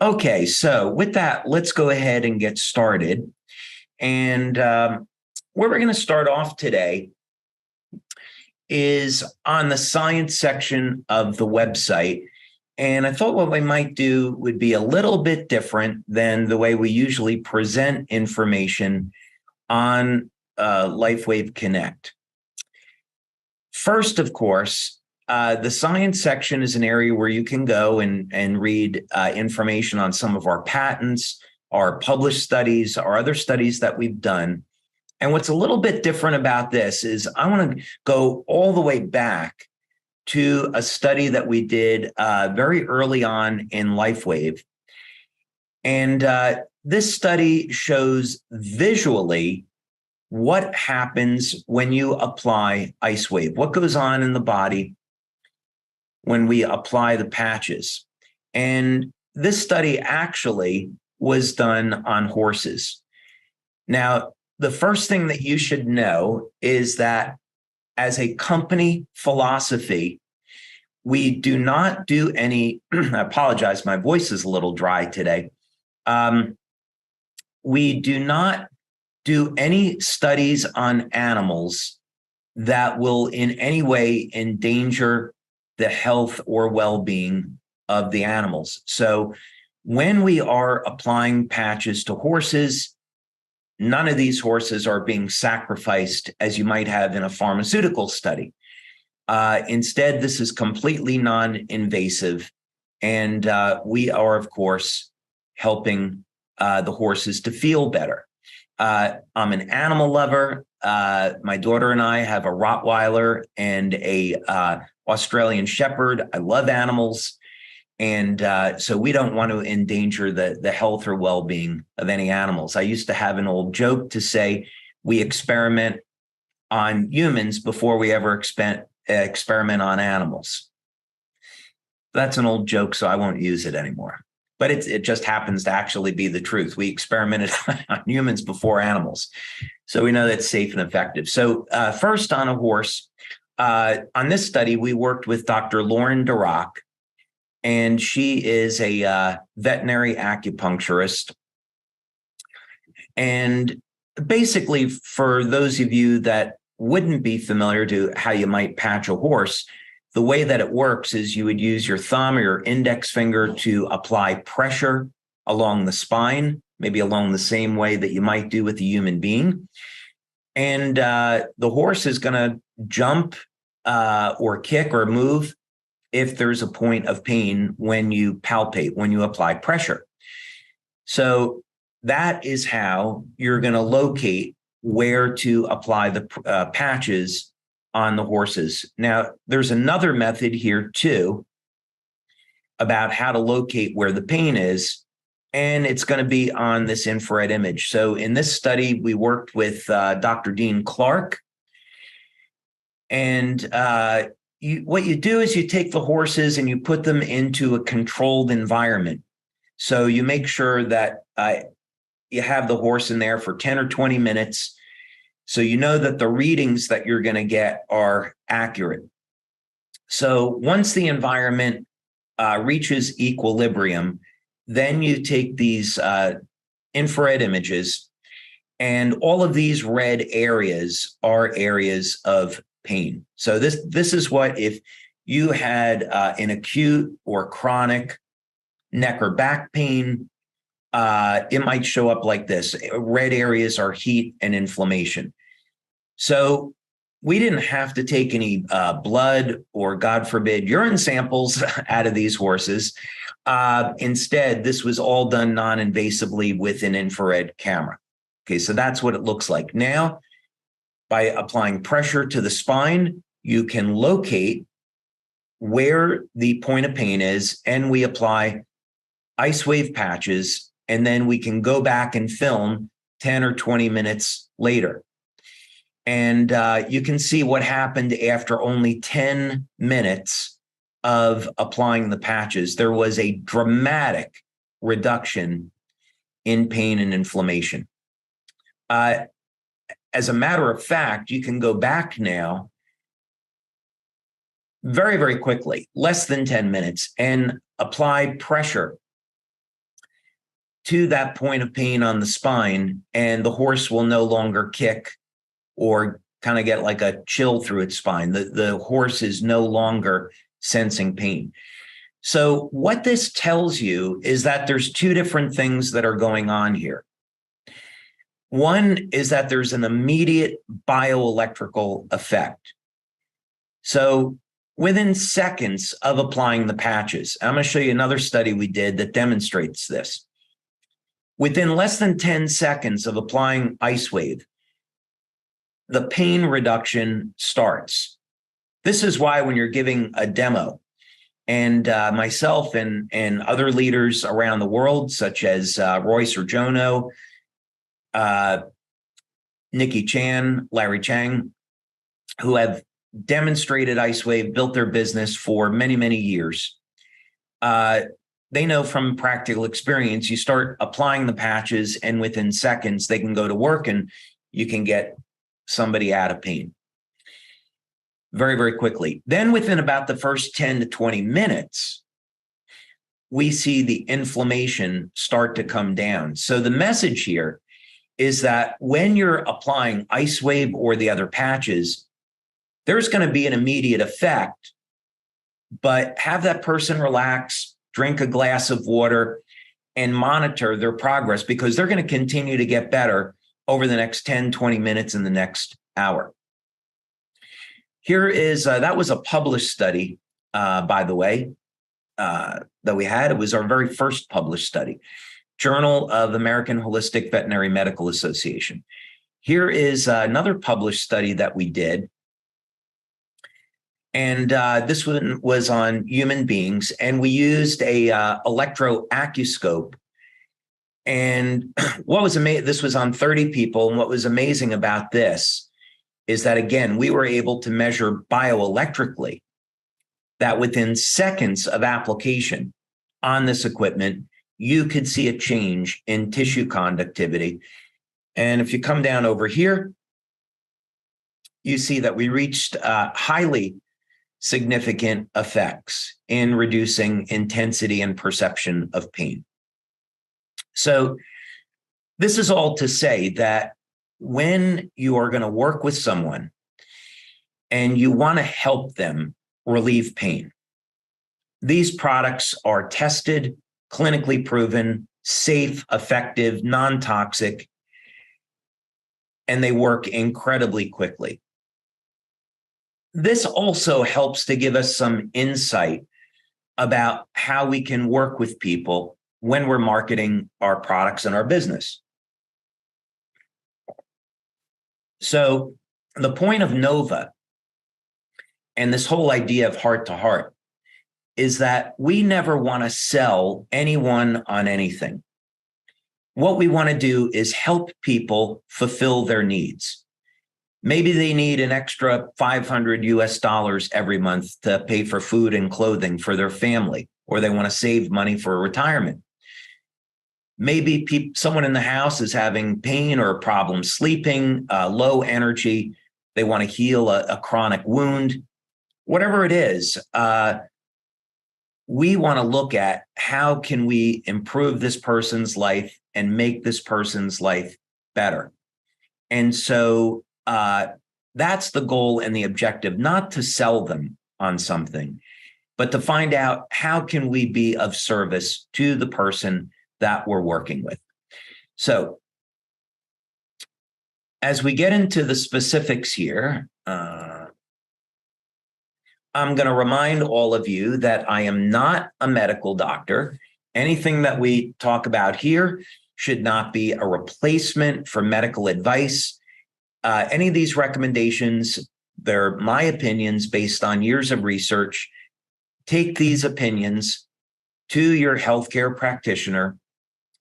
Okay, so with that, let's go ahead and get started. And where we're going to start off today is on the science section of the website. And I thought what we might do would be a little bit different than the way we usually present information on LifeWave Connect. First, of course, the science section is an area where you can go and read information on some of our patents, our published studies, our other studies that we've done. And what's a little bit different about this is I want to go all the way back to a study that we did very early on in LifeWave. And this study shows visually what happens when you apply IceWave, what goes on in the body when we apply the patches. And this study actually was done on horses. Now, the first thing that you should know is that as a company philosophy, we do not do any, I apologize, my voice is a little dry today. We do not do any studies on animals that will in any way endanger the health or well-being of the animals. So when we are applying patches to horses, none of these horses are being sacrificed as you might have in a pharmaceutical study. Instead, this is completely non-invasive, and we are, of course, helping the horses to feel better. I'm an animal lover. My daughter and I have a Rottweiler and a Australian Shepherd. I love animals. And so we don't want to endanger the health or well-being of any animals. I used to have an old joke to say we experiment on humans before we ever experiment on animals. That's an old joke, so I won't use it anymore. But it just happens to actually be the truth. We experimented on humans before animals. So we know that's safe and effective. So first on a horse, on this study, we worked with Dr. Lauren Dirac, and she is a veterinary acupuncturist. And basically, for those of you that wouldn't be familiar to how you might patch a horse, the way that it works is you would use your thumb or your index finger to apply pressure along the spine, maybe along the same way that you might do with a human being. And the horse is going to jump or kick or move if there's a point of pain when you palpate, when you apply pressure. So that is how you're going to locate where to apply the patches on the horses. Now, there's another method here too about how to locate where the pain is, and it's going to be on this infrared image. So in this study, we worked with Dr. Dean Clark, and what you do is you take the horses and you put them into a controlled environment. So you make sure that you have the horse in there for 10 or 20 minutes. So you know that the readings that you're going to get are accurate. So once the environment reaches equilibrium, then you take these infrared images, and all of these red areas are areas of pain. So this is what if you had an acute or chronic neck or back pain, it might show up like this. Red areas are heat and inflammation. So we didn't have to take any blood or, God forbid, urine samples out of these horses. Instead, this was all done non-invasively with an infrared camera. Okay, so that's what it looks like. Now, by applying pressure to the spine, you can locate where the point of pain is, and we apply IceWave patches, and then we can go back and film 10 or 20 minutes later. And you can see what happened after only 10 minutes of applying the patches. There was a dramatic reduction in pain and inflammation. As a matter of fact, you can go back now very, very quickly, less than 10 minutes, and apply pressure to that point of pain on the spine, and the horse will no longer kick or kind of get like a chill through its spine. The horse is no longer sensing pain. So what this tells you is that there's two different things that are going on here. One is that there's an immediate bioelectrical effect. So within seconds of applying the patches, I'm going to show you another study we did that demonstrates this. Within less than 10 seconds of applying Ice Wave, the pain reduction starts. This is why when you're giving a demo, and myself and other leaders around the world, such as Royce Urjono, Nikki Chan, Larry Chang, who have demonstrated Ice Wave, built their business for many, many years. They know from practical experience, you start applying the patches and within seconds, they can go to work and you can get somebody out of pain very, very quickly. Then within about the first 10 to 20 minutes, we see the inflammation start to come down. So the message here is that when you're applying Ice Wave or the other patches, there's going to be an immediate effect, but have that person relax, drink a glass of water, and monitor their progress, because they're going to continue to get better over the next 10, 20 minutes in the next hour. Here is, that was a published study, by the way, that we had. It was our very first published study, Journal of American Holistic Veterinary Medical Association. Here is another published study that we did. And this one was on human beings, and we used a electroacuoscope. And what was amazing, this was on 30 people. And what was amazing about this is that, again, we were able to measure bioelectrically that within seconds of application on this equipment, you could see a change in tissue conductivity. And if you come down over here, you see that we reached highly significant effects in reducing intensity and perception of pain. So this is all to say that when you are going to work with someone and you want to help them relieve pain, these products are tested, clinically proven, safe, effective, non-toxic, and they work incredibly quickly. This also helps to give us some insight about how we can work with people when we're marketing our products and our business. So the point of Nova and this whole idea of heart to heart is that we never want to sell anyone on anything. What we want to do is help people fulfill their needs. Maybe they need an extra $500 every month to pay for food and clothing for their family, or they want to save money for retirement. Maybe someone in the house is having pain or a problem sleeping, low energy. They want to heal a chronic wound. Whatever it is, we want to look at how can we improve this person's life and make this person's life better. And so that's the goal and the objective, not to sell them on something, but to find out how can we be of service to the person that we're working with. So as we get into the specifics here, I'm going to remind all of you that I am not a medical doctor. Anything that we talk about here should not be a replacement for medical advice. Any of these recommendations, they're my opinions based on years of research. Take these opinions to your healthcare practitioner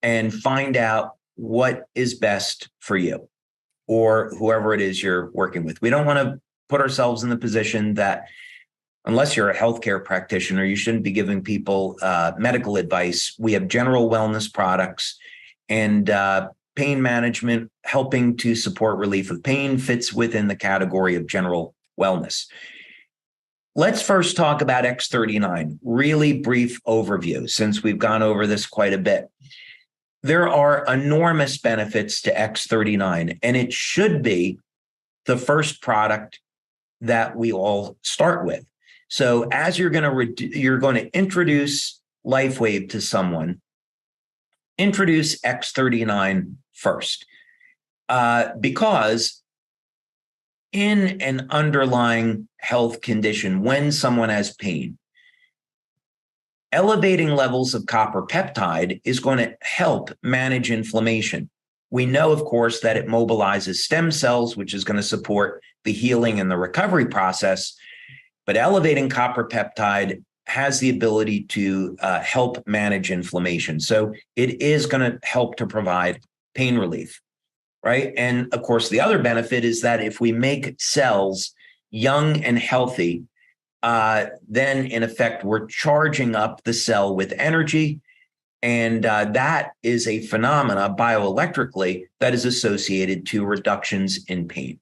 and find out what is best for you or whoever it is you're working with. We don't want to put ourselves in the position that unless you're a healthcare practitioner, you shouldn't be giving people medical advice. We have general wellness products, and pain management, helping to support relief of pain, fits within the category of general wellness. Let's first talk about X39, really brief overview, since we've gone over this quite a bit. there are enormous benefits to X39, and it should be the first product that we all start with. So as you're going to introduce LifeWave to someone, introduce X39 first, because in an underlying health condition, when someone has pain, elevating levels of copper peptide is going to help manage inflammation. We know, of course, that it mobilizes stem cells, which is going to support the healing and the recovery process. But elevating copper peptide has the ability to help manage inflammation. So it is going to help to provide pain relief, right? And of course, the other benefit is that if we make cells young and healthy, then in effect, we're charging up the cell with energy. And that is a phenomena bioelectrically that is associated to reductions in pain.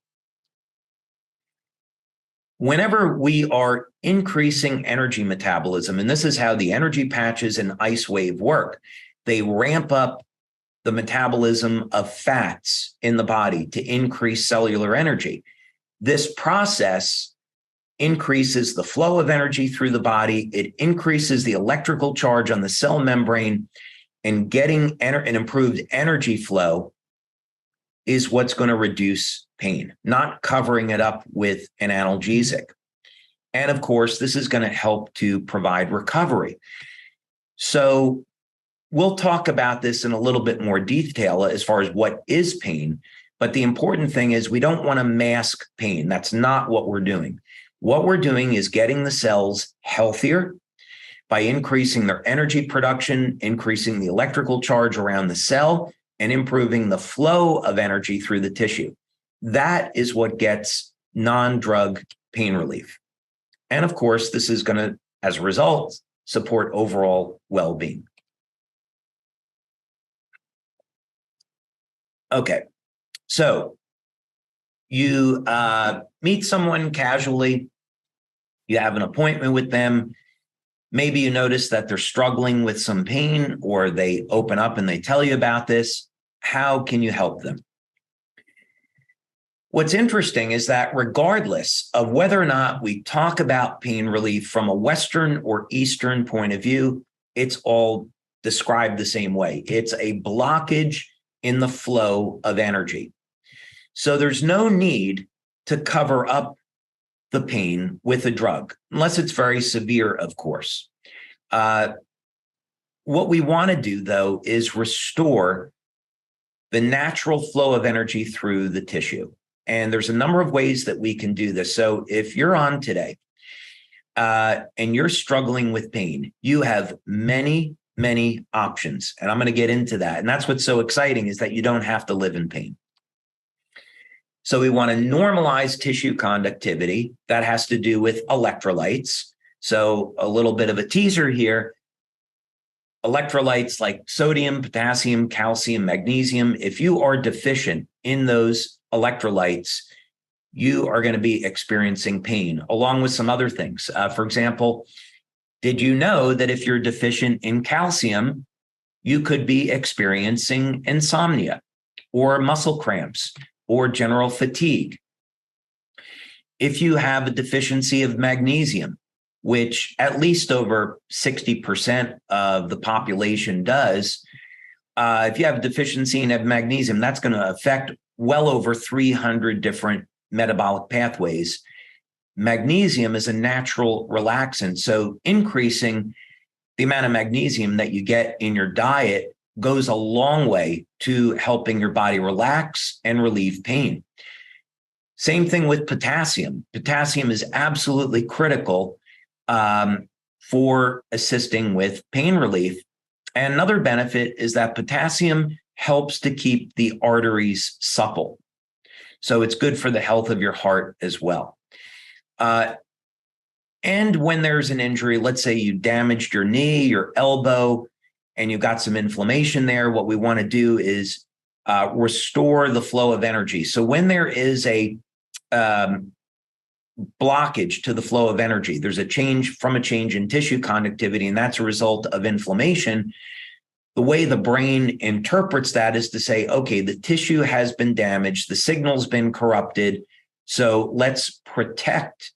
Whenever we are increasing energy metabolism, and this is how the energy patches and ice wave work, they ramp up the metabolism of fats in the body to increase cellular energy. This process increases the flow of energy through the body. It increases the electrical charge on the cell membrane, and getting an improved energy flow is what's going to reduce pain, not covering it up with an analgesic. And of course, this is going to help to provide recovery. So we'll talk about this in a little bit more detail as far as what is pain. But the important thing is we don't want to mask pain. That's not what we're doing. What we're doing is getting the cells healthier by increasing their energy production, increasing the electrical charge around the cell, and improving the flow of energy through the tissue. That is what gets non-drug pain relief. And of course, this is going to, as a result, support overall well-being. Okay, so you meet someone casually, you have an appointment with them. Maybe you notice that they're struggling with some pain, or they open up and they tell you about this. How can you help them? What's interesting is that regardless of whether or not we talk about pain relief from a Western or Eastern point of view, it's all described the same way. It's a blockage in the flow of energy. So there's no need to cover up the pain with a drug, unless it's very severe, of course. What we want to do, though, is restore the natural flow of energy through the tissue. And there's a number of ways that we can do this. So if you're on today and you're struggling with pain, you have many, many options. And I'm going to get into that. And that's what's so exciting, is that you don't have to live in pain. So we want to normalize tissue conductivity. That has to do with electrolytes. So a little bit of a teaser here. Electrolytes like sodium, potassium, calcium, magnesium. If you are deficient in those electrolytes, you are going to be experiencing pain, along with some other things. For example, did you know that if you're deficient in calcium, you could be experiencing insomnia or muscle cramps or general fatigue? If you have a deficiency of magnesium, which at least over 60% of the population does, if you have a deficiency in magnesium, that's going to affect well over 300 different metabolic pathways. Magnesium is a natural relaxant, so increasing the amount of magnesium that you get in your diet goes a long way to helping your body relax and relieve pain. Same thing with potassium. Potassium is absolutely critical for assisting with pain relief. And another benefit is that potassium helps to keep the arteries supple. So it's good for the health of your heart as well. And when there's an injury, let's say you damaged your knee, your elbow, and you've got some inflammation there, what we want to do is restore the flow of energy. So when there is a blockage to the flow of energy, there's a change in tissue conductivity, and that's a result of inflammation. the way the brain interprets that is to say, okay, the tissue has been damaged, the signal's been corrupted, so let's protect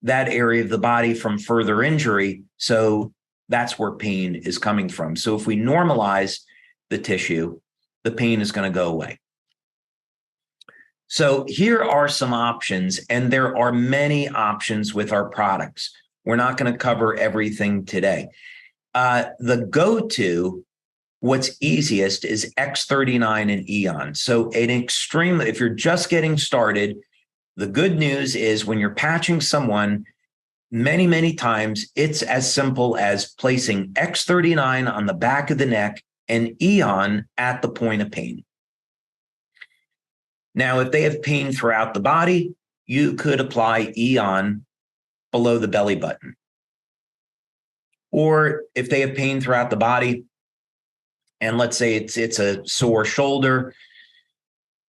that area of the body from further injury. So that's where pain is coming from. So if we normalize the tissue, the pain is going to go away. So here are some options, and there are many options with our products. We're not going to cover everything today. The go-to, what's easiest is X39 and Eon. So if you're just getting started, the good news is when you're patching someone, many, many times it's as simple as placing X39 on the back of the neck and Eon at the point of pain. Now, if they have pain throughout the body, you could apply Eon below the belly button. Or if they have pain throughout the body, and let's say it's a sore shoulder,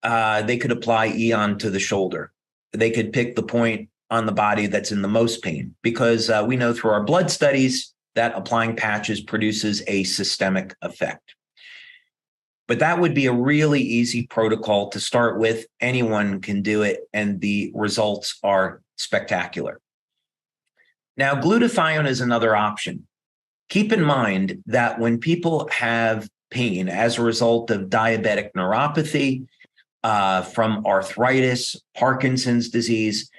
they could apply Eon to the shoulder. They could pick the point on the body that's in the most pain, because we know through our blood studies that applying patches produces a systemic effect. But that would be a really easy protocol to start with. Anyone can do it, and the results are spectacular. Now, glutathione is another option. Keep in mind that when people have pain as a result of diabetic neuropathy, from arthritis, Parkinson's disease,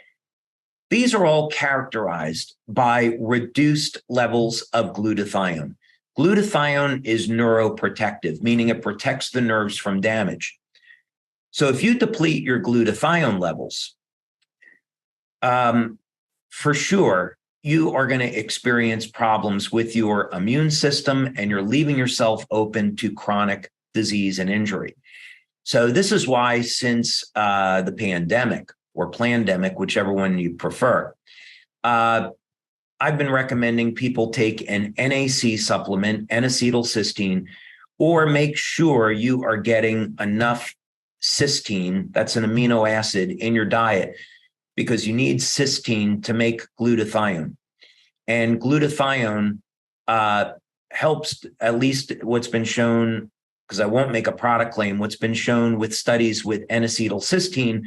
these are all characterized by reduced levels of glutathione. Glutathione is neuroprotective, meaning it protects the nerves from damage. So if you deplete your glutathione levels, for sure, you are going to experience problems with your immune system, and you're leaving yourself open to chronic disease and injury. So this is why, since the pandemic or plandemic, whichever one you prefer, I've been recommending people take an NAC supplement, N-acetylcysteine, or make sure you are getting enough cysteine, that's an amino acid, in your diet, because you need cysteine to make glutathione. And glutathione helps, at least what's been shown, because I won't make a product claim, what's been shown with studies with N-acetylcysteine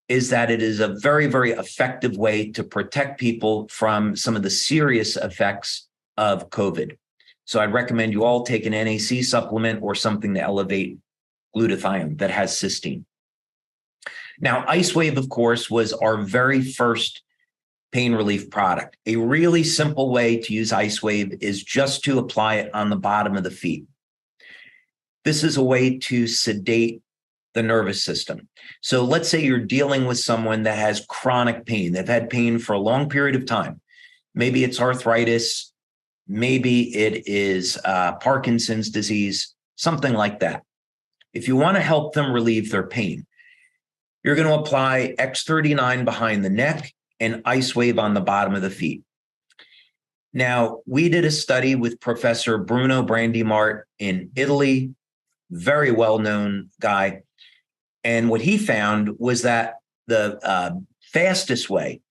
is that it is a very, very effective way to protect people from some of the serious effects of COVID. So I'd recommend you all take an NAC supplement or something to elevate glutathione that has cysteine. Now, IceWave, of course, was our very first pain relief product. A really simple way to use IceWave is just to apply it on the bottom of the feet. This is a way to sedate the nervous system. So let's say you're dealing with someone that has chronic pain. They've had pain for a long period of time. Maybe it's arthritis. Maybe it is Parkinson's disease, something like that. If you want to help them relieve their pain, you're going to apply X39 behind the neck and IceWave on the bottom of the feet. Now, we did a study with Professor Bruno Brandimart in Italy, very well-known guy. And what he found was that the fastest way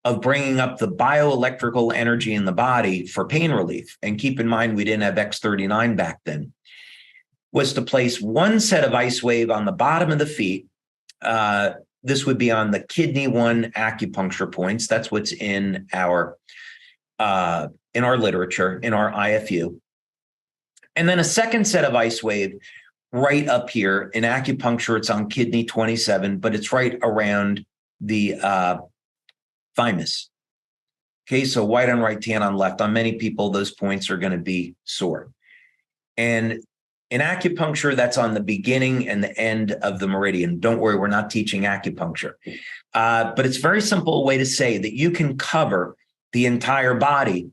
of bringing up the bioelectrical energy in the body for pain relief, and keep in mind we didn't have X39 back then, was to place one set of IceWave on the bottom of the feet. This would be on the kidney 1 acupuncture points. That's what's in our literature, in our IFU. And then a second set of IceWave right up here. In acupuncture, it's on kidney 27, but it's right around the thymus. Okay, so white on right, tan on left. On many people, those points are going to be sore. And in acupuncture, that's on the beginning and the end of the meridian. Don't worry, we're not teaching acupuncture. But it's a very simple way to say that you can cover the entire body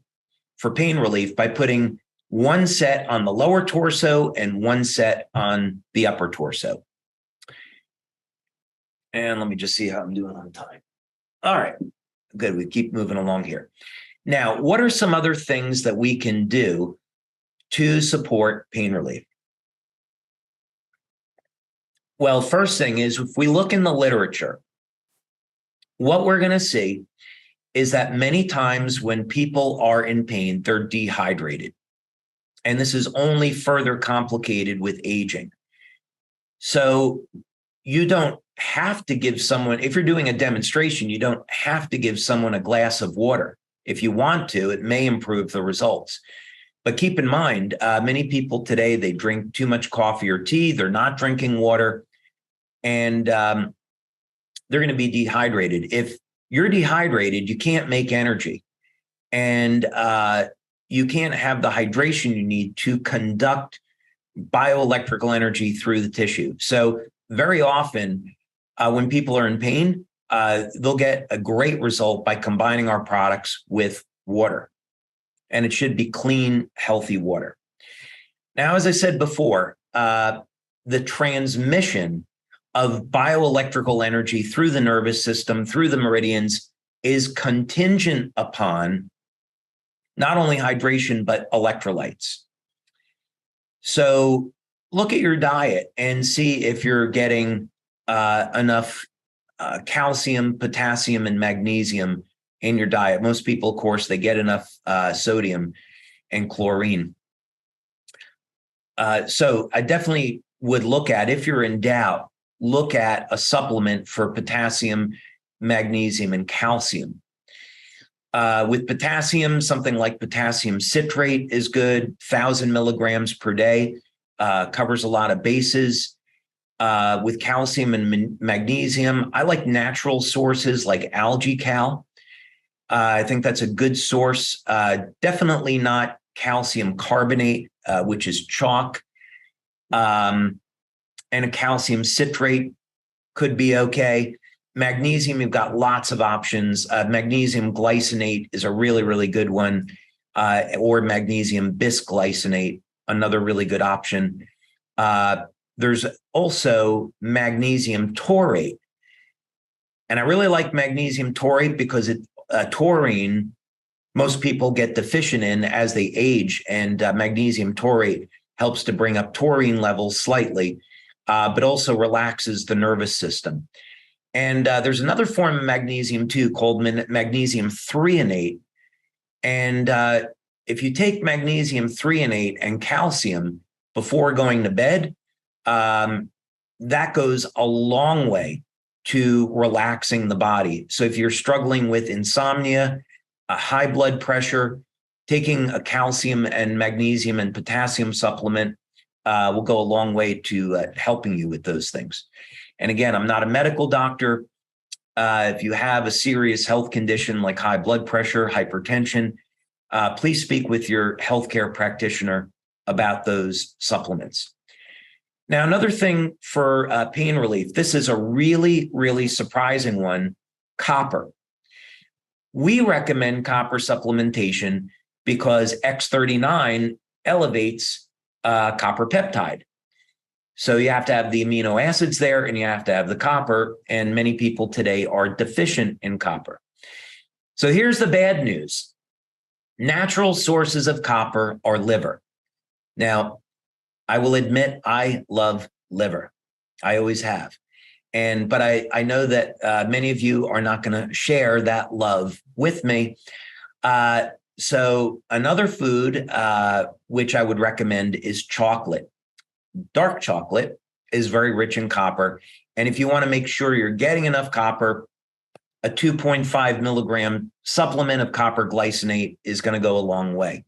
for pain relief by putting one set on the lower torso and one set on the upper torso. And let me just see how I'm doing on time. All right, good. We keep moving along here. Now, what are some other things that we can do to support pain relief? Well, first thing is, if we look in the literature, what we're going to see is that many times when people are in pain, they're dehydrated. And this is only further complicated with aging. So you don't have to give someone, if you're doing a demonstration, you don't have to give someone a glass of water. If you want to, it may improve the results. But keep in mind, many people today, they drink too much coffee or tea. They're not drinking water, and they're going to be dehydrated. If you're dehydrated, you can't make energy, and you can't have the hydration you need to conduct bioelectrical energy through the tissue. So very often when people are in pain, they'll get a great result by combining our products with water. And it should be clean, healthy water. Now, as I said before, the transmission of bioelectrical energy through the nervous system, through the meridians, is contingent upon not only hydration, but electrolytes. So look at your diet and see if you're getting enough calcium, potassium, and magnesium in your diet. Most people, of course, they get enough sodium and chlorine. So I definitely would look at, if you're in doubt, look at a supplement for potassium, magnesium, and calcium. With potassium, something like potassium citrate is good, 1,000 milligrams per day, covers a lot of bases. With calcium and magnesium, I like natural sources like Algae Cal. I think that's a good source. Definitely not calcium carbonate, which is chalk. And a calcium citrate could be okay. Magnesium, you've got lots of options. Magnesium glycinate is a really, really good one, or magnesium bisglycinate, another really good option. There's also magnesium taurate. And I really like magnesium taurate because taurine, most people get deficient in as they age, and magnesium taurate helps to bring up taurine levels slightly, but also relaxes the nervous system. And there's another form of magnesium too called magnesium threonate. And if you take magnesium threonate and calcium before going to bed, that goes a long way to relaxing the body. So if you're struggling with insomnia, high blood pressure, taking a calcium and magnesium and potassium supplement will go a long way to helping you with those things. And again, I'm not a medical doctor. If you have a serious health condition like high blood pressure, hypertension, please speak with your healthcare practitioner about those supplements. Now, another thing for pain relief, this is a really, really surprising one, copper. We recommend copper supplementation because X39 elevates copper peptide. So you have to have the amino acids there and you have to have the copper, and many people today are deficient in copper. So here's the bad news. Natural sources of copper are liver. Now, I will admit I love liver. I always have. But I know that many of you are not going to share that love with me. So another food which I would recommend is chocolate. Dark chocolate is very rich in copper. And if you want to make sure you're getting enough copper, a 2.5 milligram supplement of copper glycinate is going to go a long way.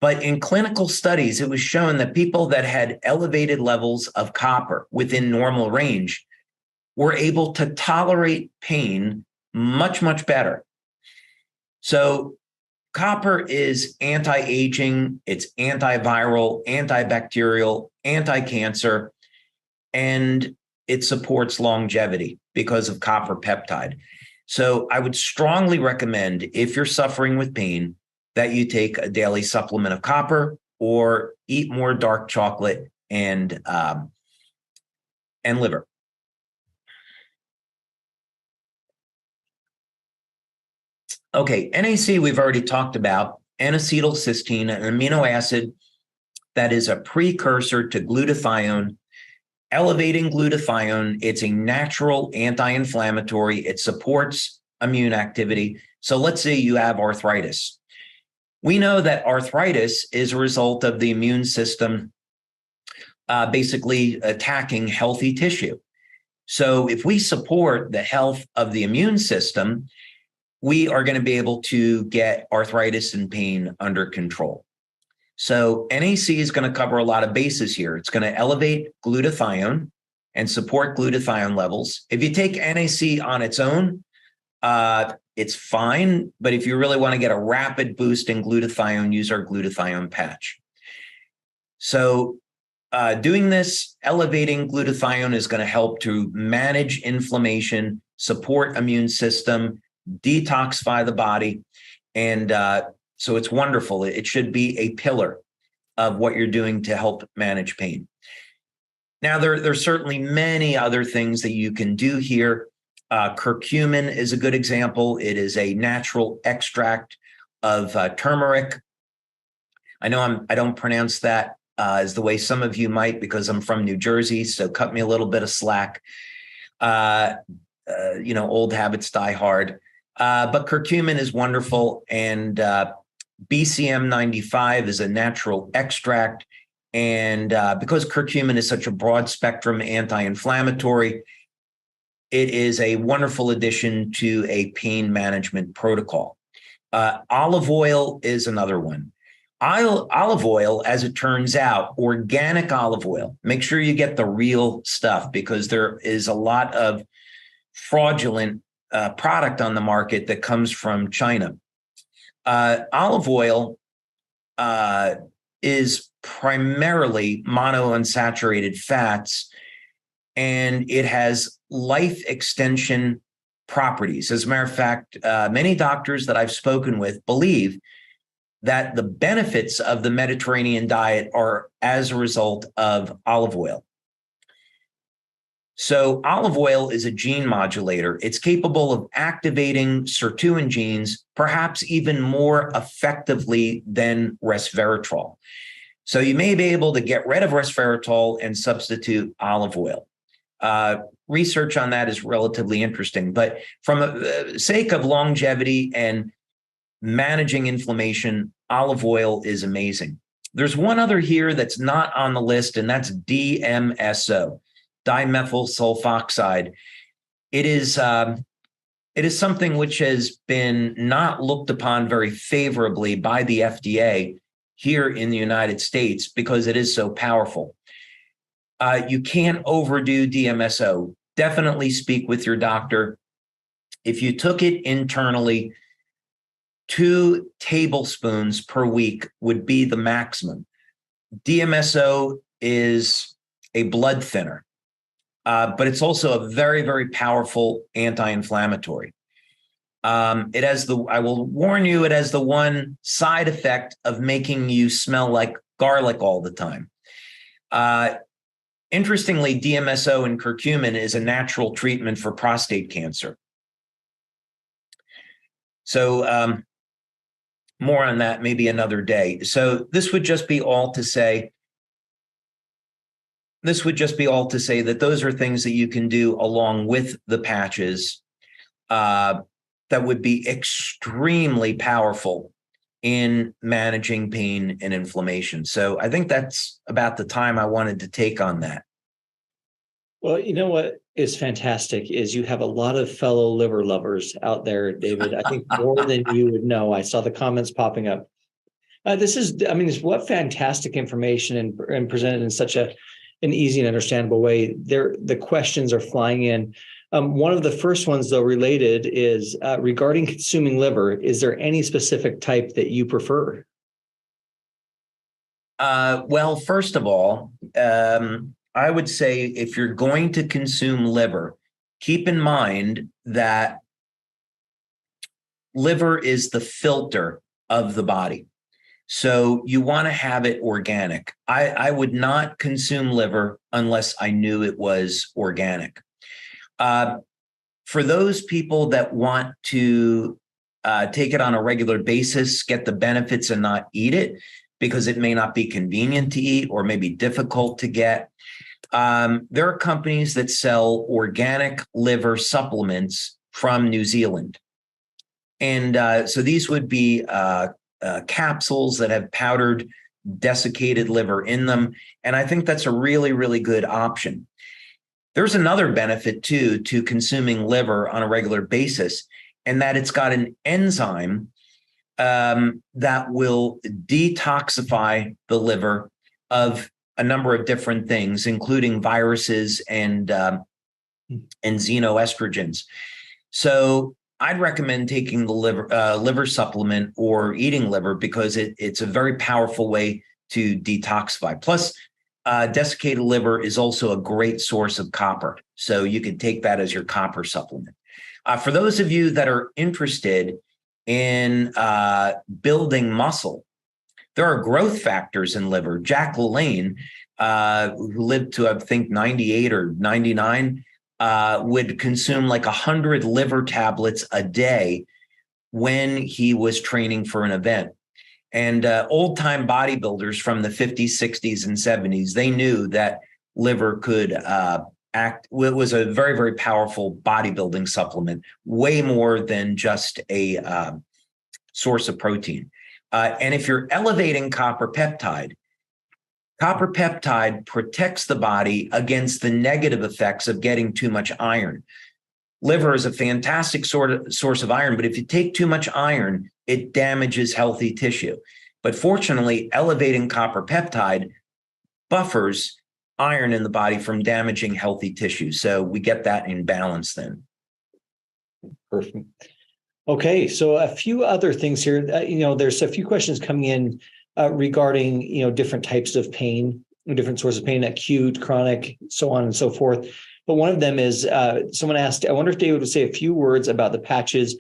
But in clinical studies, it was shown that people that had elevated levels of copper within normal range were able to tolerate pain much, much better. So copper is anti-aging, it's antiviral, antibacterial, anti-cancer, and it supports longevity because of copper peptide. So I would strongly recommend, if you're suffering with pain, that you take a daily supplement of copper or eat more dark chocolate and liver. Okay, NAC we've already talked about, N-acetylcysteine, an amino acid that is a precursor to glutathione. Elevating glutathione, it's a natural anti-inflammatory. It supports immune activity. So let's say you have arthritis. We know that arthritis is a result of the immune system basically attacking healthy tissue. So if we support the health of the immune system, we are going to be able to get arthritis and pain under control. So NAC is going to cover a lot of bases here. It's going to elevate glutathione and support glutathione levels. If you take NAC on its own, it's fine. But if you really want to get a rapid boost in glutathione, use our glutathione patch. So doing this, elevating glutathione is going to help to manage inflammation, support immune system, detoxify the body. And so it's wonderful. It should be a pillar of what you're doing to help manage pain. Now, there's certainly many other things that you can do here. Curcumin is a good example. It is a natural extract of turmeric. I know I don't pronounce that as the way some of you might, because I'm from New Jersey, so cut me a little bit of slack. Old habits die hard. But curcumin is wonderful, and BCM 95 is a natural extract. And because curcumin is such a broad spectrum anti-inflammatory, it is a wonderful addition to a pain management protocol. Olive oil is another one. Olive oil, as it turns out, organic olive oil. Make sure you get the real stuff, because there is a lot of fraudulent product on the market that comes from China. Olive oil is primarily monounsaturated fats, and it has life extension properties. As a matter of fact, many doctors that I've spoken with believe that the benefits of the Mediterranean diet are as a result of olive oil. So olive oil is a gene modulator. It's capable of activating sirtuin genes, perhaps even more effectively than resveratrol. So you may be able to get rid of resveratrol and substitute olive oil. Research on that is relatively interesting, but from the sake of longevity and managing inflammation, olive oil is amazing. There's one other here that's not on the list, and that's DMSO, dimethyl sulfoxide. It is something which has been not looked upon very favorably by the FDA here in the United States because it is so powerful. You can't overdo DMSO. Definitely speak with your doctor. If you took it internally, 2 tablespoons per week would be the maximum. DMSO is a blood thinner, but it's also a very, very powerful anti-inflammatory. I will warn you, it has the one side effect of making you smell like garlic all the time. Interestingly, DMSO and curcumin is a natural treatment for prostate cancer. So more on that maybe another day. So this would just be all to say that those are things that you can do along with the patches that would be extremely powerful in managing pain and inflammation. So I think that's about the time I wanted to take on that. Well, you know what is fantastic is you have a lot of fellow liver lovers out there, David. I think more than you would know. I saw the comments popping up. What fantastic information and presented in such an easy and understandable way. The questions are flying in. One of the first ones, though, related is regarding consuming liver. Is there any specific type that you prefer? Well, first of all, I would say if you're going to consume liver, keep in mind that liver is the filter of the body. So you want to have it organic. I would not consume liver unless I knew it was organic. For those people that want to take it on a regular basis, get the benefits and not eat it because it may not be convenient to eat or maybe difficult to get, there are companies that sell organic liver supplements from New Zealand. And so these would be capsules that have powdered desiccated liver in them. And I think that's a really, really good option. There's another benefit too to consuming liver on a regular basis, and that it's got an enzyme that will detoxify the liver of a number of different things, including viruses and xenoestrogens. So I'd recommend taking the liver supplement or eating liver because it's a very powerful way to detoxify. Plus, desiccated liver is also a great source of copper. So you could take that as your copper supplement. For those of you that are interested in building muscle, there are growth factors in liver. Jack LaLanne, who lived to, I think, 98 or 99, would consume like 100 liver tablets a day when he was training for an event. And old-time bodybuilders from the 50s, 60s, and 70s, they knew that liver could act. It was a very, very powerful bodybuilding supplement, way more than just a source of protein. And if you're elevating copper peptide protects the body against the negative effects of getting too much iron. Liver is a fantastic source of iron, but if you take too much iron, it damages healthy tissue. But fortunately, elevating copper peptide buffers iron in the body from damaging healthy tissue. So we get that in balance then. Perfect. Okay, so a few other things here. There's a few questions coming in regarding, different types of pain, different sources of pain, acute, chronic, so on and so forth. But one of them is someone asked, I wonder if David would say a few words about the patches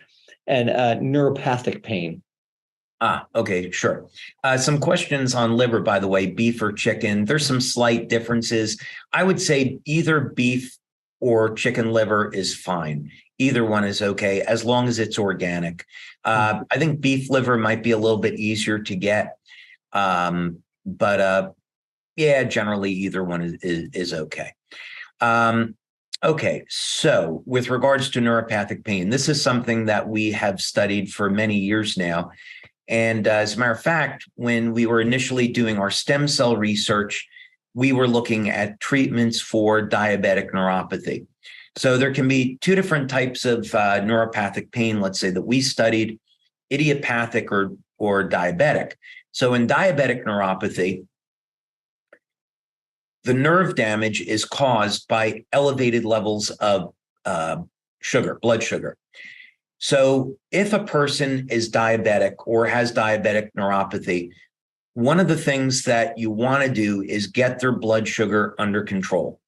and neuropathic pain. Okay, sure. Some questions on liver, by the way, beef or chicken. There's some slight differences. I would say either beef or chicken liver is fine. Either one is okay, as long as it's organic. I think beef liver might be a little bit easier to get. But generally either one is okay. Okay, so with regards to neuropathic pain, this is something that we have studied for many years now. And as a matter of fact, when we were initially doing our stem cell research, we were looking at treatments for diabetic neuropathy. So there can be two different types of neuropathic pain, let's say, that we studied, idiopathic or diabetic. So in diabetic neuropathy, the nerve damage is caused by elevated levels of blood sugar. So if a person is diabetic or has diabetic neuropathy, one of the things that you want to do is get their blood sugar under control.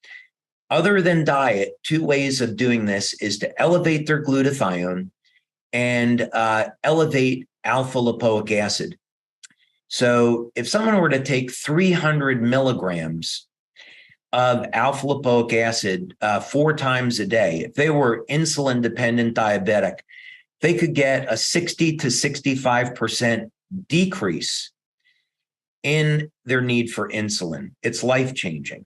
Other than diet, two ways of doing this is to elevate their glutathione and elevate alpha lipoic acid. So if someone were to take 300 milligrams of alpha lipoic acid 4 times a day, if they were insulin dependent diabetic, they could get a 60 to 65% decrease in their need for insulin. It's life-changing.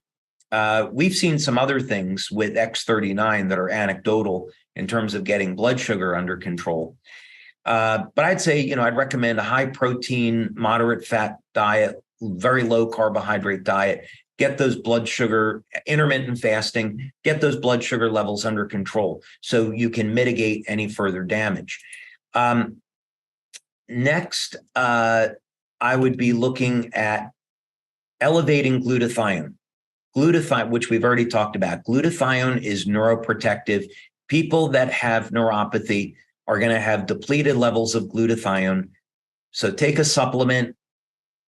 We've seen some other things with X39 that are anecdotal in terms of getting blood sugar under control. But I'd say, I'd recommend a high protein, moderate fat diet, very low carbohydrate diet, get those blood sugar, intermittent fasting, get those blood sugar levels under control so you can mitigate any further damage. Next, I would be looking at elevating glutathione. Glutathione, which we've already talked about. Glutathione is neuroprotective. People that have neuropathy are going to have depleted levels of glutathione. So take a supplement,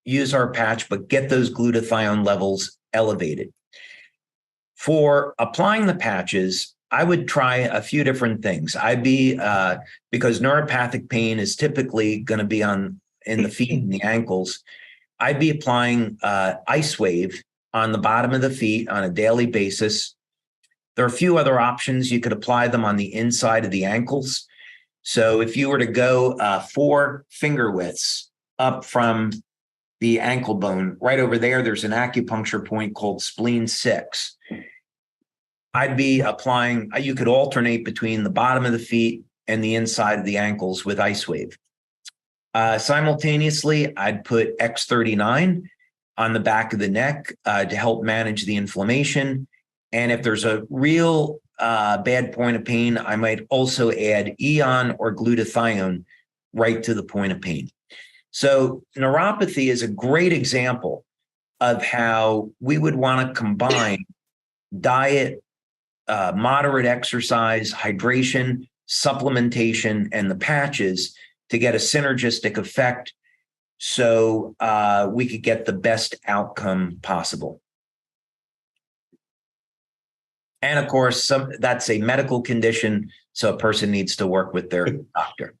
use our patch, but get those glutathione levels elevated. For applying the patches, I would try a few different things. Because neuropathic pain is typically going to be in the feet and the ankles, I'd be applying Ice Wave on the bottom of the feet on a daily basis. There are a few other options. You could apply them on the inside of the ankles. So if you were to go 4 finger widths up from the ankle bone, right over there, there's an acupuncture point called spleen 6. I'd be applying, you could alternate between the bottom of the feet and the inside of the ankles with Ice Wave. Simultaneously, I'd put X39 on the back of the neck to help manage the inflammation. And if there's a real bad point of pain, I might also add Eon or glutathione right to the point of pain. So neuropathy is a great example of how we would want to combine diet, moderate exercise, hydration, supplementation, and the patches to get a synergistic effect so we could get the best outcome possible. And of course, that's a medical condition, so a person needs to work with their doctor.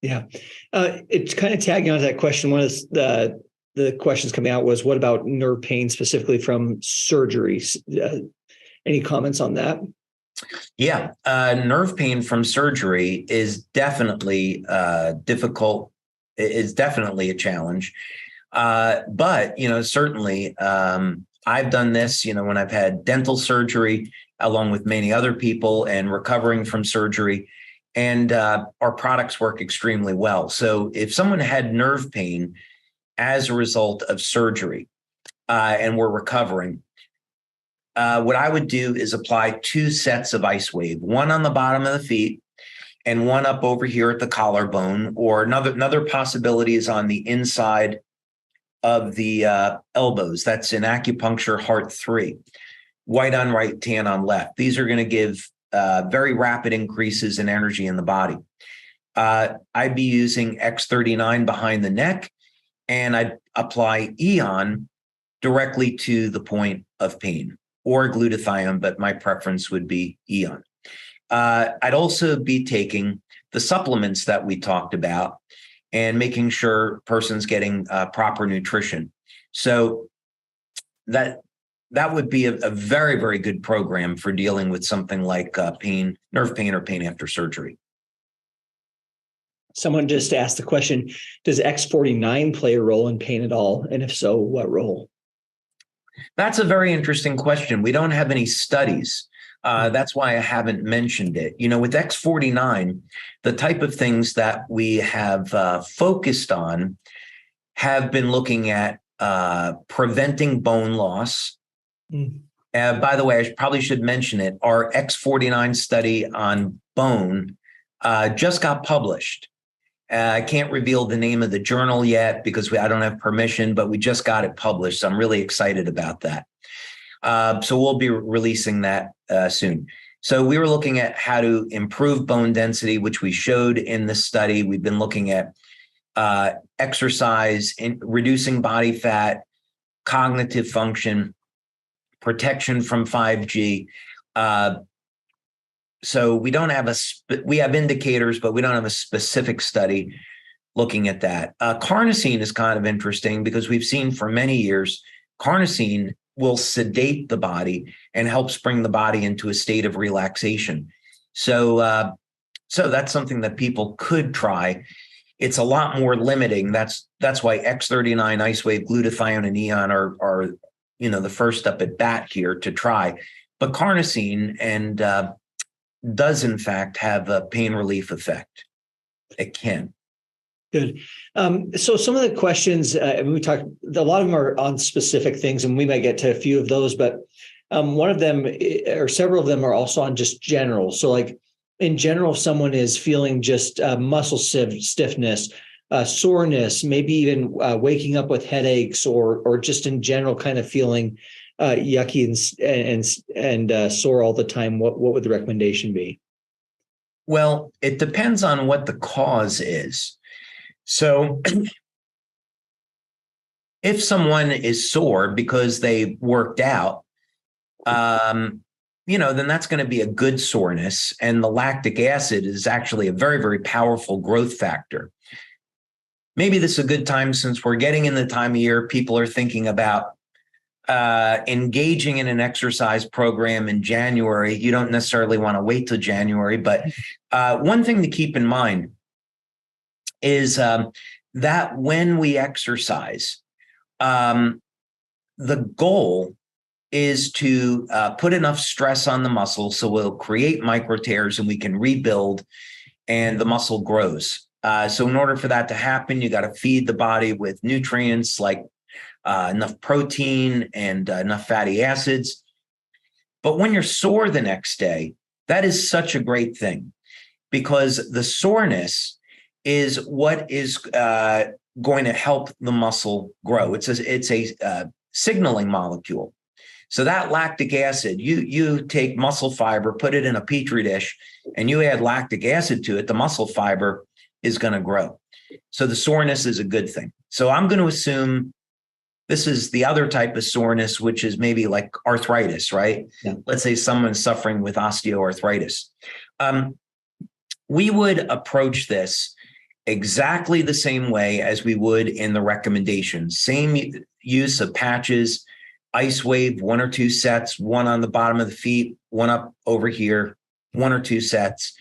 Yeah. It's kind of tagging on to that question. One of the questions coming out was, what about nerve pain specifically from surgeries? Any comments on that? Yeah. Nerve pain from surgery is definitely difficult. It's definitely a challenge. But, certainly I've done this, when I've had dental surgery along with many other people and recovering from surgery. And our products work extremely well. So if someone had nerve pain as a result of surgery and we're recovering, what I would do is apply 2 sets of Ice Wave, one on the bottom of the feet and one up over here at the collarbone, or another possibility is on the inside of the elbows. That's in acupuncture Heart 3, white on right, tan on left. These are going to give very rapid increases in energy in the body. I'd be using X39 behind the neck, and I'd apply Eon directly to the point of pain, or glutathione, but my preference would be Eon. I'd also be taking the supplements that we talked about and making sure person's getting proper nutrition. So that would be a very, very good program for dealing with something like pain, nerve pain, or pain after surgery. Someone just asked the question, does X49 play a role in pain at all? And if so, what role? That's a very interesting question. We don't have any studies. That's why I haven't mentioned it. With X49, the type of things that we have focused on have been looking at preventing bone loss. By the way, I probably should mention it. Our X49 study on bone just got published. I can't reveal the name of the journal yet because I don't have permission, but we just got it published. So I'm really excited about that. So we'll be releasing that soon. So we were looking at how to improve bone density, which we showed in the study. We've been looking at exercise, reducing body fat, cognitive function, protection from 5G. So we don't have we have indicators, but we don't have a specific study looking at that. Carnosine is kind of interesting because we've seen for many years, carnosine will sedate the body and helps bring the body into a state of relaxation. So, so that's something that people could try. It's a lot more limiting. That's why X39, Ice Wave, glutathione, and Eon are the first up at bat here to try. But carnosine does in fact have a pain relief effect. It can. Good. So some of the questions, we talked, a lot of them are on specific things, and we might get to a few of those, but one of them or several of them are also on just general. So like in general, if someone is feeling just muscle stiffness, soreness, maybe even waking up with headaches or just in general kind of feeling yucky and sore all the time, what would the recommendation be? Well, it depends on what the cause is. So if someone is sore because they worked out, then that's going to be a good soreness. And the lactic acid is actually a very, very powerful growth factor. Maybe this is a good time, since we're getting in the time of year, people are thinking about engaging in an exercise program in January. You don't necessarily want to wait till January, but one thing to keep in mind is that when we exercise, the goal is to put enough stress on the muscle so we'll create micro tears and we can rebuild and the muscle grows. So in order for that to happen, you got to feed the body with nutrients like enough protein and enough fatty acids. But when you're sore the next day, that is such a great thing, because the soreness is what is going to help the muscle grow. It's a signaling molecule. So that lactic acid, you take muscle fiber, put it in a petri dish, and you add lactic acid to it, the muscle fiber is going to grow. So the soreness is a good thing. So I'm going to assume this is the other type of soreness, which is maybe like arthritis, right? Yeah. Let's say someone's suffering with osteoarthritis. We would approach this exactly the same way as we would in the recommendations. Same use of patches, ice wave, 1 or 2 sets, one on the bottom of the feet, one up over here, 1 or 2 sets,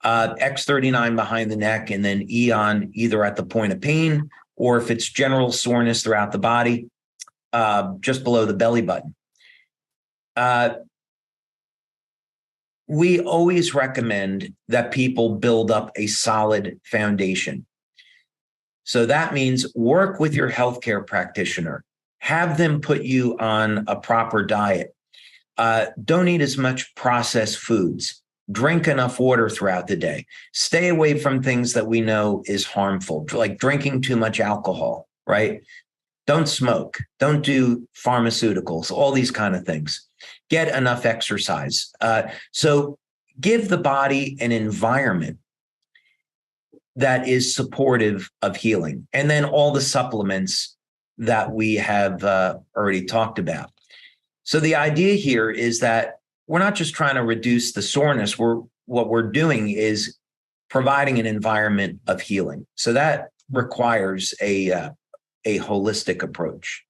X39 behind the neck, and then E on either at the point of pain, or if it's general soreness throughout the body, just below the belly button. We always recommend that people build up a solid foundation. So that means work with your healthcare practitioner. Have them put you on a proper diet. Don't eat as much processed foods. Drink enough water throughout the day. Stay away from things that we know is harmful, like drinking too much alcohol, right? Don't smoke. Don't do pharmaceuticals, all these kind of things. Get enough exercise. So give the body an environment that is supportive of healing. And then all the supplements that we have already talked about. So the idea here is that we're not just trying to reduce the soreness. What we're doing is providing an environment of healing. So that requires a holistic approach.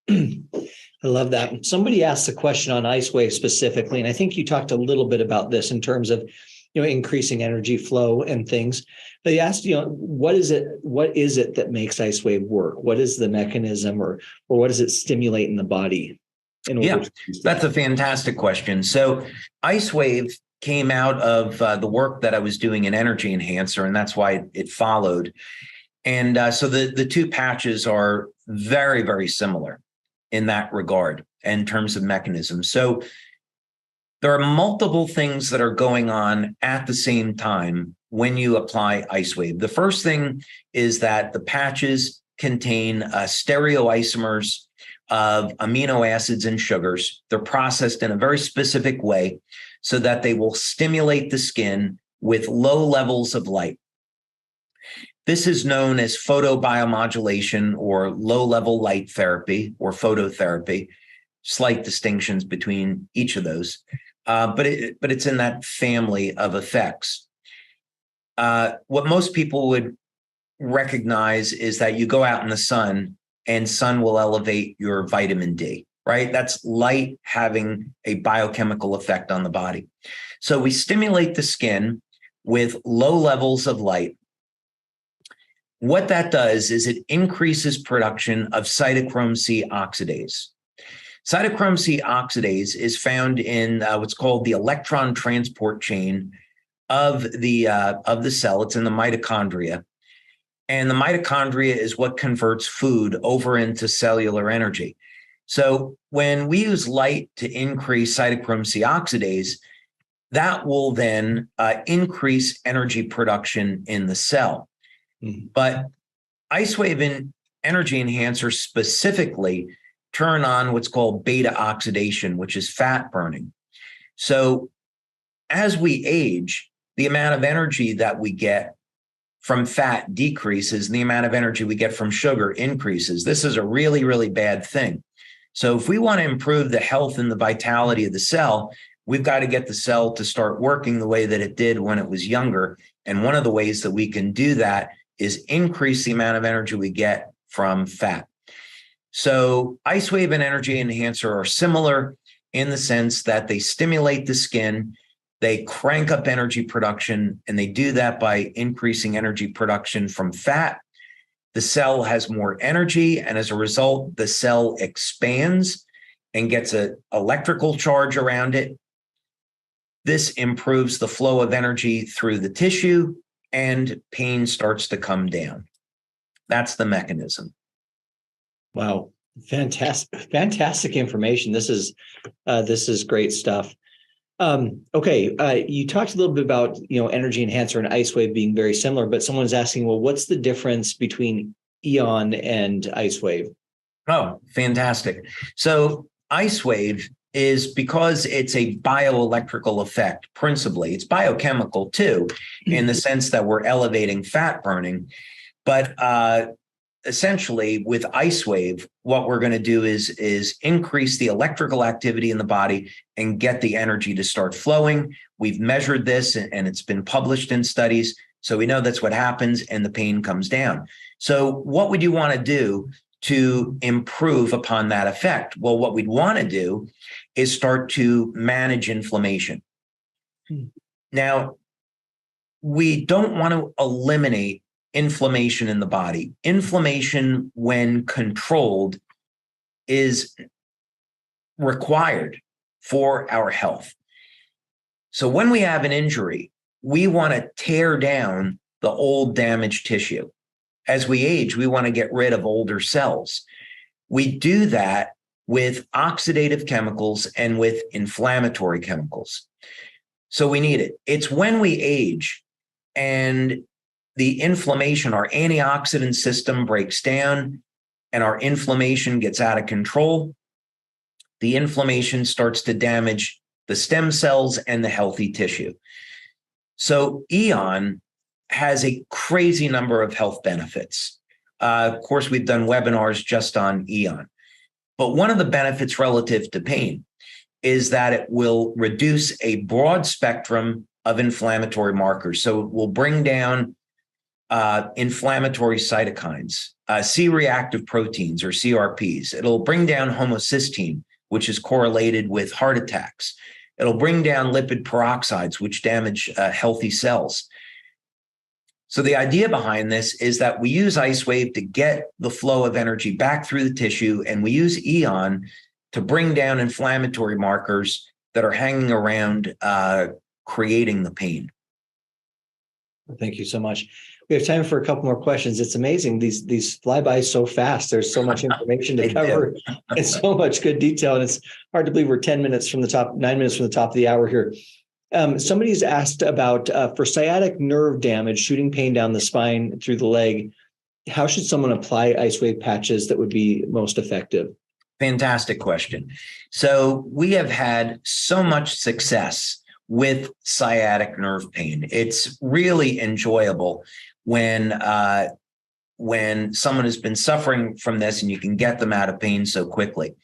I love that. Somebody asked a question on Ice Wave specifically, and I think you talked a little bit about this in terms of, increasing energy flow and things. They asked, what is it that makes Ice Wave work? What is the mechanism, or what does it stimulate in the body? Yeah, that's a fantastic question. So Ice Wave came out of the work that I was doing in Energy Enhancer, and that's why it followed. And so the 2 patches are very, very similar in that regard in terms of mechanism. So there are multiple things that are going on at the same time when you apply Ice Wave. The first thing is that the patches contain stereoisomers of amino acids and sugars. They're processed in a very specific way so that they will stimulate the skin with low levels of light. This is known as photobiomodulation or low-level light therapy or phototherapy. Slight distinctions between each of those, but it's in that family of effects. What most people would recognize is that you go out in the sun and sun will elevate your vitamin D, right? That's light having a biochemical effect on the body. So we stimulate the skin with low levels of light. What that does is it increases production of cytochrome C oxidase. Cytochrome C oxidase is found in what's called the electron transport chain of the cell. It's in the mitochondria. And the mitochondria is what converts food over into cellular energy. So when we use light to increase cytochrome C oxidase, that will then increase energy production in the cell. Mm-hmm. But Ice Wave and Energy Enhancer specifically turn on what's called beta oxidation, which is fat burning. So as we age, the amount of energy that we get from fat decreases and the amount of energy we get from sugar increases. This is a really, really bad thing. So if we want to improve the health and the vitality of the cell, we've got to get the cell to start working the way that it did when it was younger. And one of the ways that we can do that is increase the amount of energy we get from fat. So Ice Wave and Energy Enhancer are similar in the sense that they stimulate the skin, they crank up energy production, and they do that by increasing energy production from fat. The cell has more energy, and as a result, the cell expands and gets an electrical charge around it. This improves the flow of energy through the tissue, and pain starts to come down. That's the mechanism. Wow. Fantastic information. This is great stuff. Okay. You talked a little bit about, energy enhancer and ice wave being very similar, but someone's asking, well, what's the difference between Eon and ice wave? Oh, fantastic. So ice wave is, because it's a bioelectrical effect, principally. It's biochemical too, in the sense that we're elevating fat burning. But essentially, with ice wave, what we're going to do is increase the electrical activity in the body and get the energy to start flowing. We've measured this, and it's been published in studies. So we know that's what happens, and the pain comes down. So what would you want to do to improve upon that effect? Well, what we'd want to do is start to manage inflammation. Now, we don't want to eliminate inflammation in the body. Inflammation, when controlled, is required for our health. So when we have an injury, we want to tear down the old damaged tissue. As we age, we want to get rid of older cells. We do that with oxidative chemicals and with inflammatory chemicals. So we need it. It's when we age and the inflammation, our antioxidant system breaks down and our inflammation gets out of control. The inflammation starts to damage the stem cells and the healthy tissue. So Eon has a crazy number of health benefits. Of course, we've done webinars just on Eon. But one of the benefits relative to pain is that it will reduce a broad spectrum of inflammatory markers. So it will bring down inflammatory cytokines, C-reactive proteins or CRPs. It'll bring down homocysteine, which is correlated with heart attacks. It'll bring down lipid peroxides, which damage healthy cells. So the idea behind this is that we use ice wave to get the flow of energy back through the tissue, and we use Eon to bring down inflammatory markers that are hanging around, creating the pain. Thank you so much. We have time for a couple more questions. It's amazing. These fly by so fast. There's so much information to cover and so much good detail. And it's hard to believe we're 9 minutes from the top of the hour here. Somebody's asked about for sciatic nerve damage, shooting pain down the spine through the leg, how should someone apply ice wave patches that would be most effective? Fantastic question. So we have had so much success with sciatic nerve pain. It's really enjoyable when someone has been suffering from this and you can get them out of pain so quickly.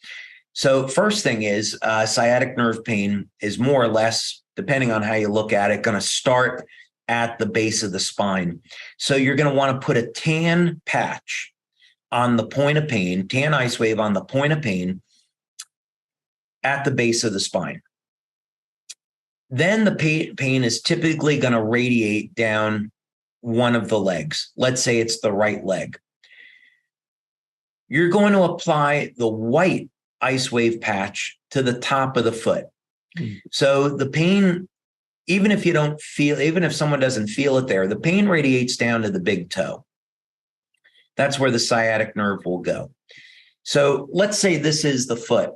So first thing is sciatic nerve pain is more or less, depending on how you look at it, going to start at the base of the spine. So you're going to want to put a tan patch on the point of pain, tan ice wave on the point of pain at the base of the spine. Then the pain is typically going to radiate down one of the legs. Let's say it's the right leg. You're going to apply the white ice wave patch to the top of the foot. So the pain, even if someone doesn't feel it there, the pain radiates down to the big toe. That's where the sciatic nerve will go. So let's say this is the foot.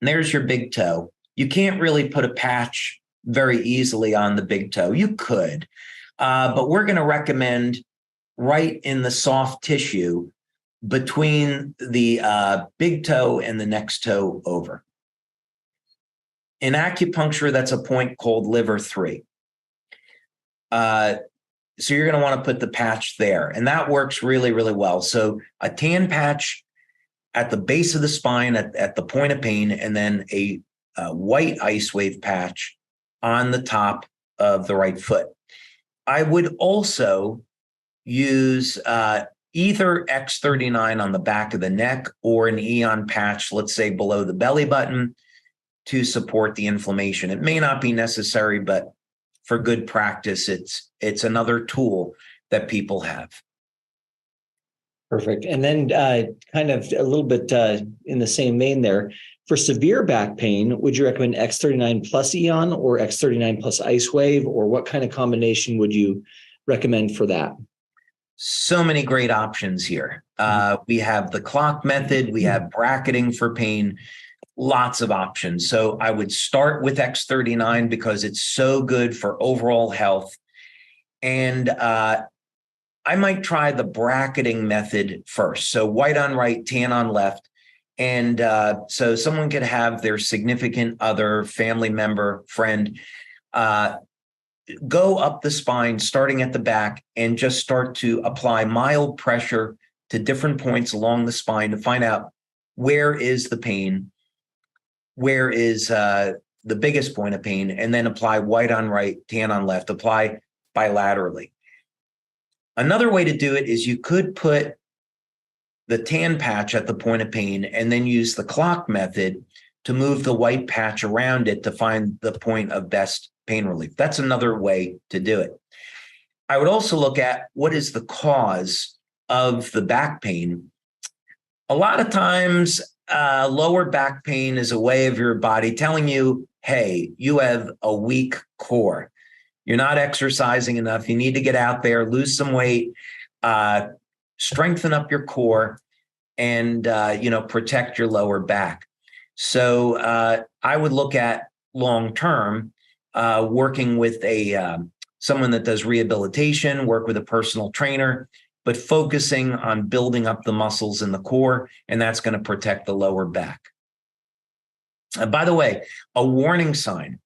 And there's your big toe. You can't really put a patch very easily on the big toe. You could, but we're going to recommend right in the soft tissue between the big toe and the next toe over. In acupuncture, that's a point called liver 3. So you're going to want to put the patch there, and that works really, really well. So a tan patch at the base of the spine at the point of pain, and then a white ice wave patch on the top of the right foot. I would also use either X39 on the back of the neck or an Eon patch, let's say below the belly button, to support the inflammation. It may not be necessary, but for good practice, it's another tool that people have. Perfect. And then kind of a little bit in the same vein there, for severe back pain, would you recommend X39 plus Eon or X39 plus ice wave, or what kind of combination would you recommend for that? So many great options here. We have the clock method, we have bracketing for pain, lots of options. So I would start with X39 because it's so good for overall health. And I might try the bracketing method first. So white on right, tan on left. And so someone could have their significant other, family member, friend, go up the spine, starting at the back, and just start to apply mild pressure to different points along the spine to find out where is the pain, where is the biggest point of pain, and then apply white on right, tan on left, apply bilaterally. Another way to do it is you could put the tan patch at the point of pain and then use the clock method to move the white patch around it to find the point of best pain relief. That's another way to do it. I would also look at what is the cause of the back pain. A lot of times, lower back pain is a way of your body telling you, hey, you have a weak core. You're not exercising enough. You need to get out there, lose some weight, strengthen up your core, and protect your lower back. So I would look at long-term, working with someone that does rehabilitation, work with a personal trainer, but focusing on building up the muscles in the core, and that's going to protect the lower back. By the way, a warning sign.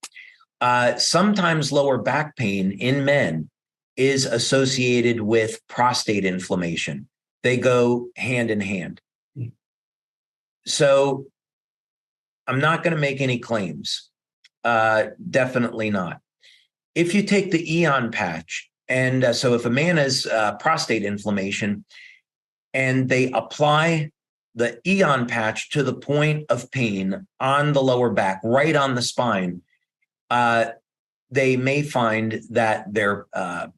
Sometimes lower back pain in men is associated with prostate inflammation. They go hand in hand. So I'm not going to make any claims. Definitely not. If you take the Eon patch, and so if a man has prostate inflammation and they apply the Eon patch to the point of pain on the lower back, right on the spine, they may find that their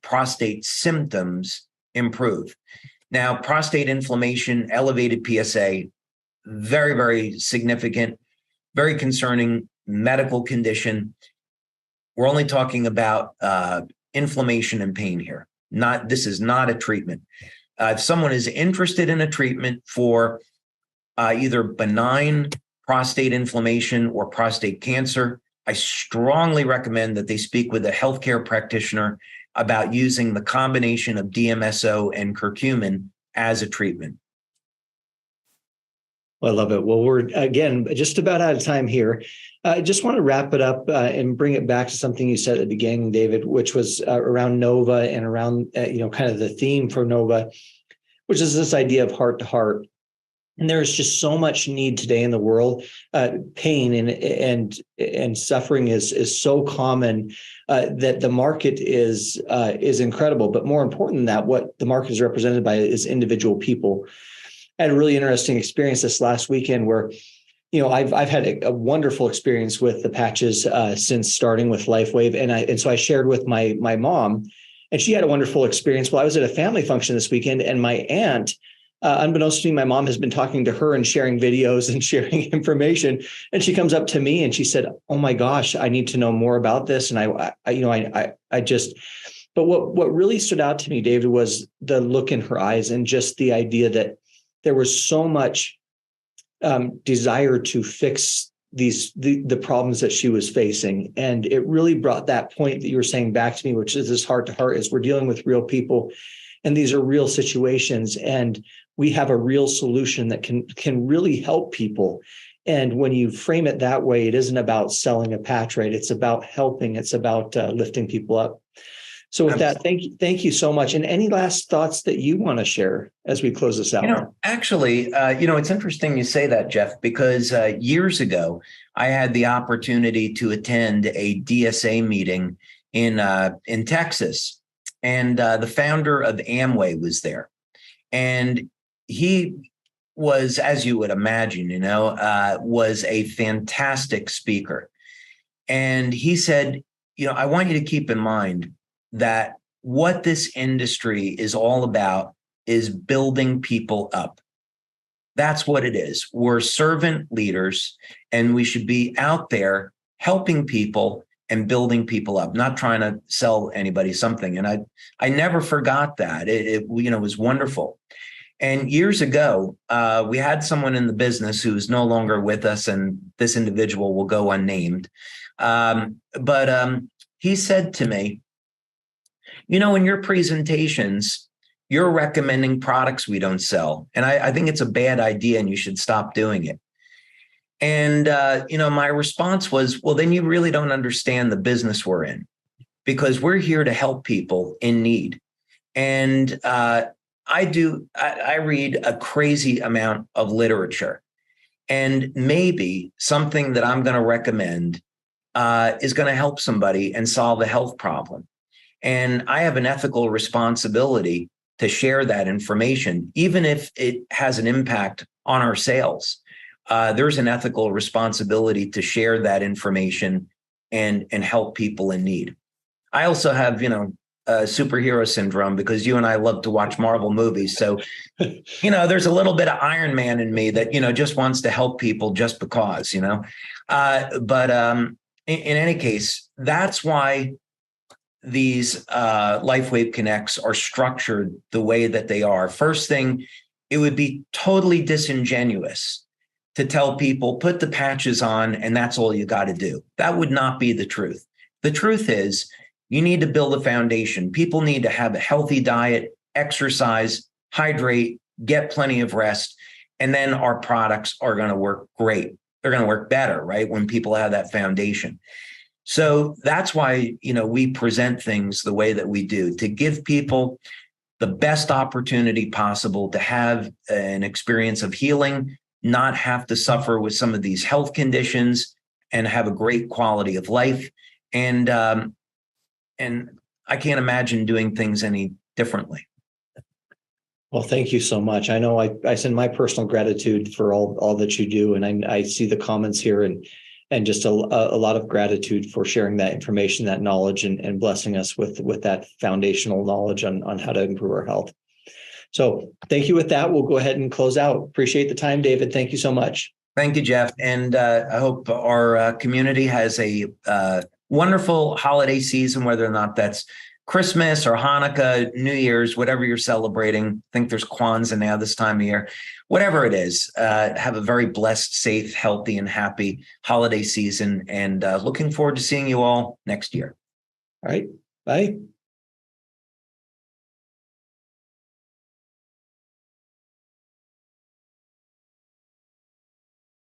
prostate symptoms improve. Now, prostate inflammation, elevated PSA, very, very significant, very concerning medical condition. We're only talking about inflammation and pain here. This is not a treatment. If someone is interested in a treatment for either benign prostate inflammation or prostate cancer, I strongly recommend that they speak with a healthcare practitioner about using the combination of DMSO and curcumin as a treatment. Well, I love it. Well, we're, again, just about out of time here. I just want to wrap it up and bring it back to something you said at the beginning, David, which was around Nova and around, kind of the theme for Nova, which is this idea of heart to heart. And there is just so much need today in the world. Pain and suffering is so common that the market is incredible. But more important than that, what the market is represented by is individual people. I had a really interesting experience this last weekend where, I've had a wonderful experience with the patches since starting with LifeWave, and so I shared with my mom, and she had a wonderful experience. Well, I was at a family function this weekend, and my aunt, unbeknownst to me, my mom has been talking to her and sharing videos and sharing information. And she comes up to me and she said, "Oh my gosh, I need to know more about this." And I just, but what really stood out to me, David, was the look in her eyes and just the idea that there was so much desire to fix the problems that she was facing. And it really brought that point that you were saying back to me, which is this heart to heart, is we're dealing with real people and these are real situations. And we have a real solution that can really help people. And when you frame it that way, it isn't about selling a patch, right? It's about helping. It's about lifting people up. So with that, thank you so much. And any last thoughts that you want to share as we close this out? Actually, it's interesting you say that, Jeff, because years ago, I had the opportunity to attend a DSA meeting in Texas, and the founder of Amway was there, and he was, as you would imagine, was a fantastic speaker, and he said, I want you to keep in mind that what this industry is all about is building people up. That's what it is. We're servant leaders, and we should be out there helping people and building people up, not trying to sell anybody something. And I never forgot that. It was wonderful. And years ago, we had someone in the business who's no longer with us, and this individual will go unnamed. But he said to me, in your presentations, you're recommending products we don't sell. And I think it's a bad idea and you should stop doing it. And, my response was, well, then you really don't understand the business we're in, because we're here to help people in need. And I read a crazy amount of literature, and maybe something that I'm going to recommend is going to help somebody and solve a health problem. And I have an ethical responsibility to share that information, even if it has an impact on our sales. There's an ethical responsibility to share that information and help people in need. I also have, superhero syndrome, because you and I love to watch Marvel movies. So, there's a little bit of Iron Man in me that, just wants to help people just because, but in any case, that's why these LifeWave Connects are structured the way that they are. First thing, it would be totally disingenuous to tell people, put the patches on and that's all you got to do. That would not be the truth. The truth is, you need to build a foundation. People need to have a healthy diet, exercise, hydrate, get plenty of rest, and then our products are going to work great. They're going to work better, right? When people have that foundation. So that's why, we present things the way that we do, to give people the best opportunity possible to have an experience of healing, not have to suffer with some of these health conditions, and have a great quality of life. And I can't imagine doing things any differently. Well, thank you so much. I know I send my personal gratitude for all that you do. And I see the comments here and just a lot of gratitude for sharing that information, that knowledge, and blessing us with that foundational knowledge on how to improve our health. So thank you. With that, we'll go ahead and close out. Appreciate the time, David. Thank you so much. Thank you, Jeff. And I hope our community has a wonderful holiday season, whether or not that's Christmas or Hanukkah, New Year's, whatever you're celebrating. I think there's Kwanzaa now this time of year. Whatever it is, have a very blessed, safe, healthy, and happy holiday season. And looking forward to seeing you all next year. All right. Bye.